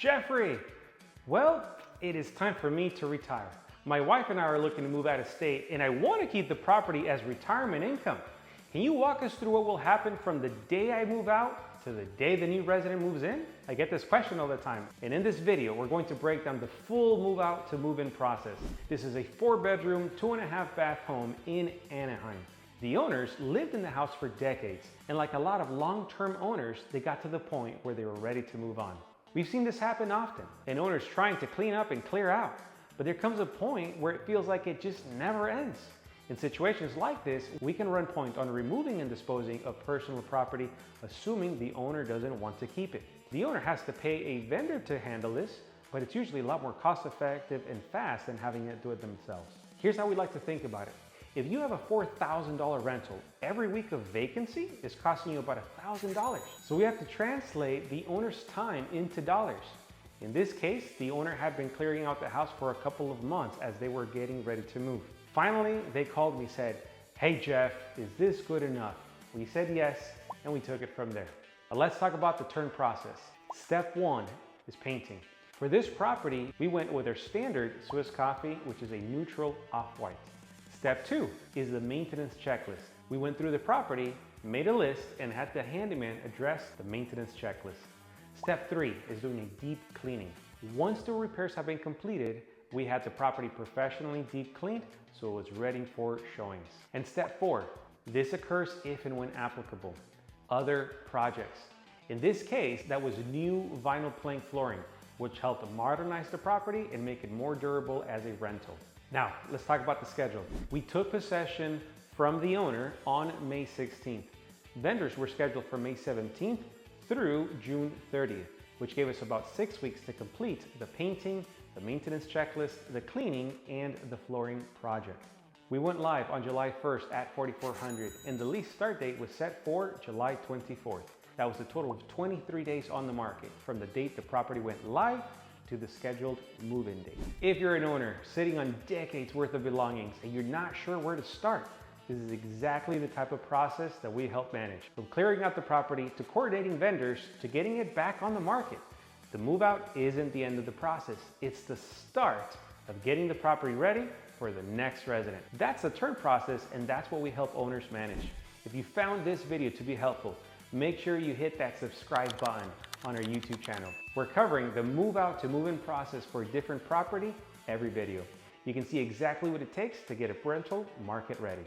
Jeffrey! Well, it is time for me to retire. My wife and I are looking to move out of state, and I want to keep the property as retirement income. Can you walk us through what will happen from the day I move out to the day the new resident moves in? I get this question all the time, and in this video, we're going to break down the full move out to move in process. This is a 4-bedroom, 2.5 bath home in Anaheim. The owners lived in the house for decades, and like a lot of long-term owners, they got to the point where they were ready to move on. We've seen this happen often, and owners trying to clean up and clear out, but there comes a point where it feels like it just never ends. In situations like this, we can run point on removing and disposing of personal property, assuming the owner doesn't want to keep it. The owner has to pay a vendor to handle this, but it's usually a lot more cost-effective and fast than having it do it themselves. Here's how we like to think about it. If you have a $4,000 rental, every week of vacancy is costing you about $1,000. So we have to translate the owner's time into dollars. In this case, the owner had been clearing out the house for a couple of months as they were getting ready to move. Finally, they called me and said, "Hey Jeff, is this good enough?" We said yes, and we took it from there. Now let's talk about the turn process. Step 1 is painting. For this property, we went with our standard Swiss coffee, which is a neutral off-white. Step 2 is the maintenance checklist. We went through the property, made a list, and had the handyman address the maintenance checklist. Step 3 is doing a deep cleaning. Once the repairs have been completed, we had the property professionally deep cleaned so it was ready for showings. And step 4, this occurs if and when applicable. Other projects. In this case, that was new vinyl plank flooring, which helped modernize the property and make it more durable as a rental. Now, let's talk about the schedule. We took possession from the owner on May 16th. Vendors were scheduled for May 17th through June 30th, which gave us about 6 weeks to complete the painting, the maintenance checklist, the cleaning, and the flooring project. We went live on July 1st at 4400, and the lease start date was set for July 24th. That was a total of 23 days on the market from the date the property went live to the scheduled move-in date. If you're an owner sitting on decades worth of belongings and you're not sure where to start, this is exactly the type of process that we help manage. From clearing out the property to coordinating vendors to getting it back on the market. The move out isn't the end of the process. It's the start of getting the property ready for the next resident. That's the turn process, and that's what we help owners manage. If you found this video to be helpful, make sure you hit that subscribe button on our YouTube channel. We're covering the move out to move in process for a different property every video. You can see exactly what it takes to get a rental market ready.